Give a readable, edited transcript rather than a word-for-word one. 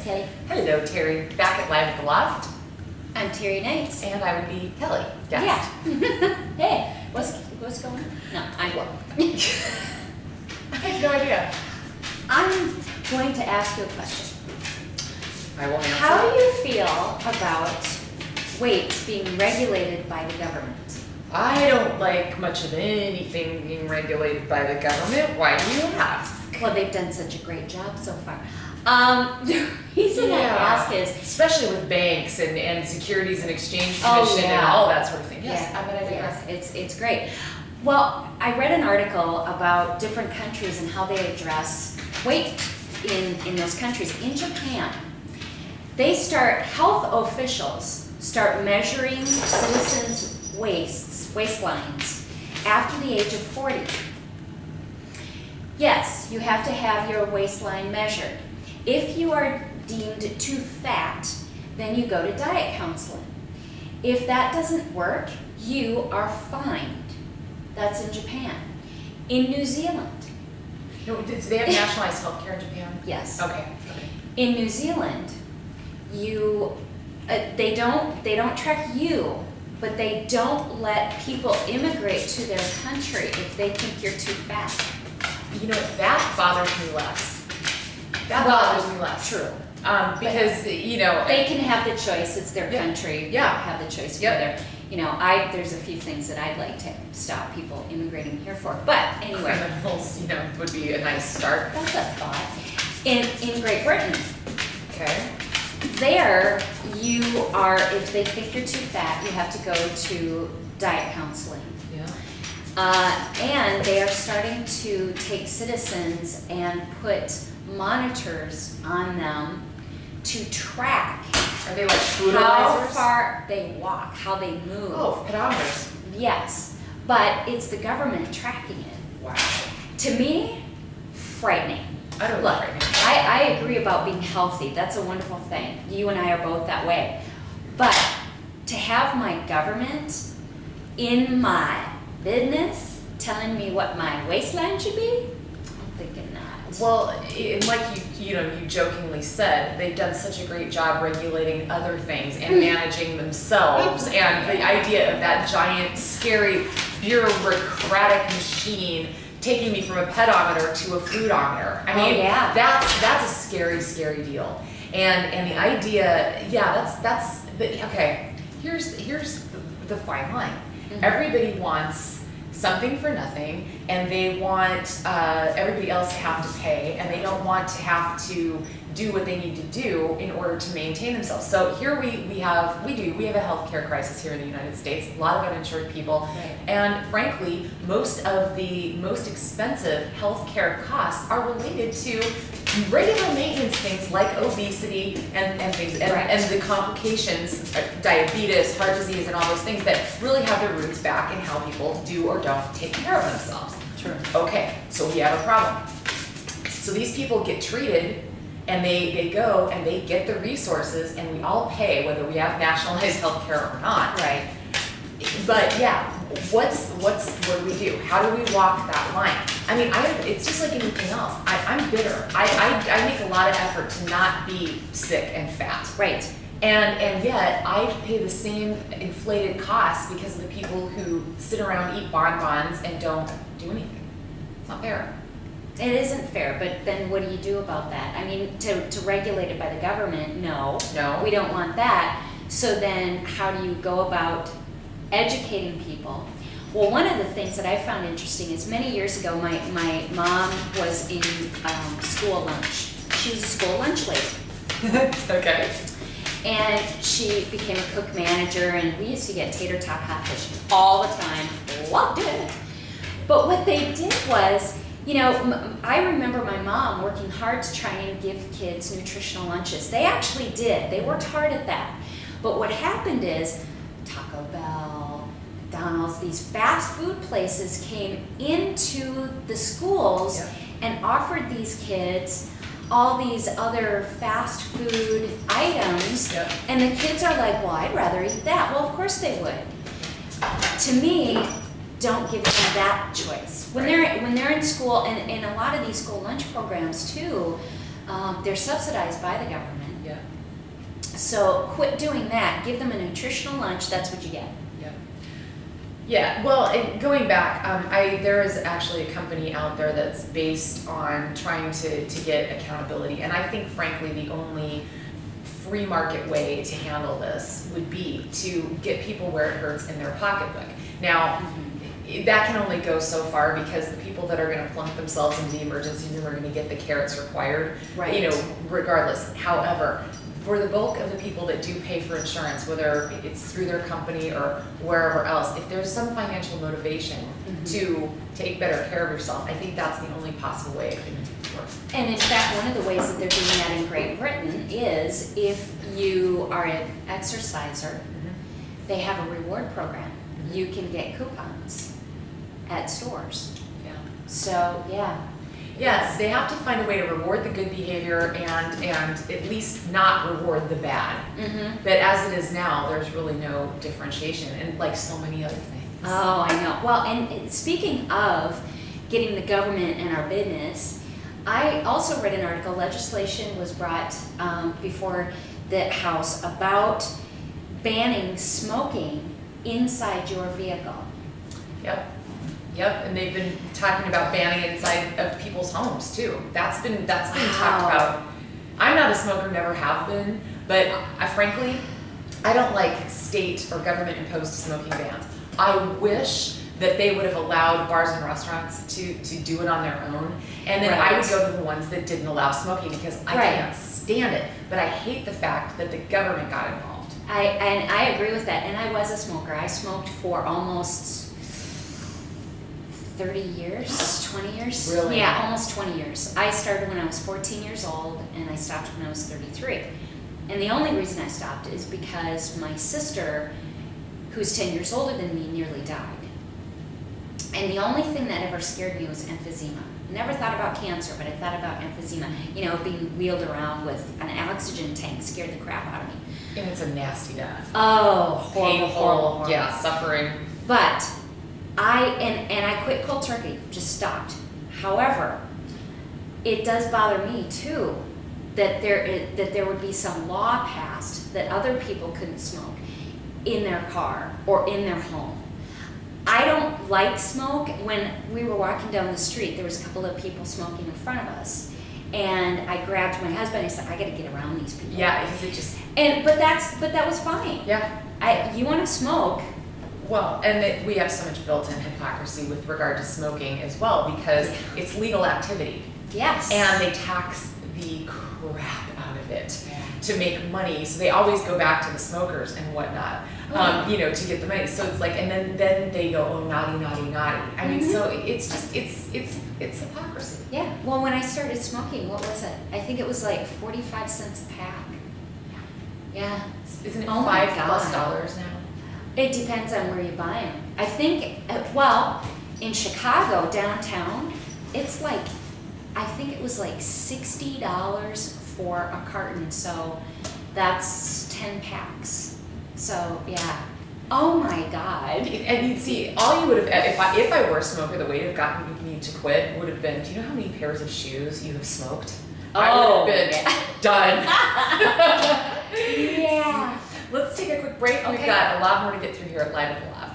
Kelly. Hello, Terry. Back at Live at the Loft. I'm Terry Knights. And I would be Kelly. Guest. Yeah. Hey, what's going on? No, I have no idea. I'm going to ask you a question. I will answer. How do you feel about weights being regulated by the government? I don't like much of anything being regulated by the government. Why do you ask? Well, they've done such a great job so far. The reason I ask is... Especially with banks and Securities and Exchange Commission and all that sort of thing. Yes, yeah, I mean, I digress. It's great. Well, I read an article about different countries and how they address weight in those countries. In Japan, health officials start measuring citizens' waistlines after the age of 40. Yes, you have to have your waistline measured. If you are deemed too fat, then you go to diet counseling. If that doesn't work, you are fined. That's in Japan. In New Zealand. No, do they have nationalized health care in Japan? Yes. Okay. In New Zealand, they don't track you, but they don't let people immigrate to their country if they think you're too fat. You know, that bothers me less. That bothers me less. True. Because, you know... They can have the choice. It's their country. Yeah. Have the choice whether... You know, there's a few things that I'd like to stop people immigrating here for. But anyway... Criminals, you know, would be a nice start. That's a thought. In Great Britain... Okay. There, you are, if they think you're too fat, you have to go to diet counseling. Yeah. And they are starting to take citizens and put monitors on them to track Are they like how far they walk, how they move. Oh, pedometers. Yes, but it's the government tracking it. Wow. To me, frightening. I don't Look, frightening. I agree about being healthy. That's a wonderful thing. You and I are both that way. But to have my government in my business telling me what my waistline should be, I'm thinking not. Well, like you jokingly said, they've done such a great job regulating other things and managing themselves, and the idea of that giant, scary, bureaucratic machine taking me from a pedometer to a foodometer. I mean, that's a scary, scary deal. And the idea, okay. Here's the fine line. Mm-hmm. Everybody wants something for nothing, and they want everybody else to have to pay, and they don't want to have to do what they need to do in order to maintain themselves. So here we have a healthcare crisis here in the United States, a lot of uninsured people, right. And frankly, most of the most expensive healthcare costs are related to regular maintenance things like obesity and things, and the complications, diabetes, heart disease, and all those things that really have their roots back in how people do or don't take care of themselves. Sure. Okay, so we have a problem. So these people get treated, and they go and they get the resources, and we all pay whether we have nationalized health care or not. Right. But yeah, what do we do? How do we walk that line? I mean, it's just like anything else. I'm bitter. I make a lot of effort to not be sick and fat. Right. And yet I pay the same inflated costs because of the people who sit around, eat bonbons, and don't do anything. It's not fair. It isn't fair, but then what do you do about that? I mean, to regulate it by the government, no. No. We don't want that. So then how do you go about educating people? Well, one of the things that I found interesting is many years ago, my mom was in school lunch. She was a school lunch lady. Okay. And she became a cook manager, and we used to get tater tot hot fish all the time. Loved it. But what they did was, you know, I remember my mom working hard to try and give kids nutritional lunches. They actually did. They worked hard at that. But what happened is Taco Bell, McDonald's, these fast food places came into the schools and offered these kids all these other fast food items. And the kids are like, well, I'd rather eat that. Well, of course they would. To me, don't give them that choice. When they're in school, and a lot of these school lunch programs too, they're subsidized by the government. So quit doing that. Give them a nutritional lunch. That's what you get. Yeah, well, and going back, there is actually a company out there that's based on trying to get accountability, and I think, frankly, the only free market way to handle this would be to get people where it hurts in their pocketbook. Now, that can only go so far because the people that are going to plunk themselves into the emergency room are going to get the care that's required, Right. Regardless. However, for the bulk of the people that do pay for insurance, whether it's through their company or wherever else, if there's some financial motivation to take better care of yourself, I think that's the only possible way it can work. And in fact, one of the ways that they're doing that in Great Britain is if you are an exerciser, they have a reward program. You can get coupons at stores. Yeah. So, yeah. Yes, they have to find a way to reward the good behavior and at least not reward the bad. But as it is now, there's really no differentiation, and like so many other things. Oh, I know. Well, and speaking of getting the government in our business, I also read an article, legislation was brought before the House about banning smoking inside your vehicle. Yep, and they've been talking about banning it inside of people's homes too. That's been talked about. I'm not a smoker, never have been, but frankly, I don't like state or government imposed smoking bans. I wish that they would have allowed bars and restaurants to do it on their own, and then I would go to the ones that didn't allow smoking because I can't stand it. But I hate the fact that the government got involved. I agree with that, and I was a smoker. I smoked for almost 30 years, 20 years? Really? Yeah, almost 20 years. I started when I was 14 years old, and I stopped when I was 33. And the only reason I stopped is because my sister, who's 10 years older than me, nearly died. And the only thing that ever scared me was emphysema. Never thought about cancer, but I thought about emphysema. Being wheeled around with an oxygen tank scared the crap out of me. And it's a nasty death. Oh, horrible, painful, horrible. Yeah, suffering. But I quit cold turkey, just stopped. However, it does bother me too that there would be some law passed that other people couldn't smoke in their car or in their home. I don't like smoke. When we were walking down the street, there was a couple of people smoking in front of us, and I grabbed my husband and I said, I got to get around these people. Yeah, because it just. But that was fine. Yeah. You want to smoke. Well, and we have so much built-in hypocrisy with regard to smoking as well, because it's legal activity. Yes. And they tax the crap out of it to make money. So they always go back to the smokers and whatnot, to get the money. So it's like, and then they go, oh, naughty, naughty, naughty. I mean, so it's just, it's hypocrisy. Yeah. Well, when I started smoking, what was it? I think it was like 45 cents a pack. Yeah. Isn't it Oh my $5+ now? It depends on where you buy them. I think, in Chicago, downtown, it's like, I think it was like $60 for a carton, so that's 10 packs. So, yeah. Oh my God. And you'd see, all you would have, if I were a smoker, the way to have gotten me to quit would have been, do you know how many pairs of shoes you have smoked? I would have been done. Yeah. Let's take a quick break. Okay. We've got a lot more to get through here at Live at the Lab.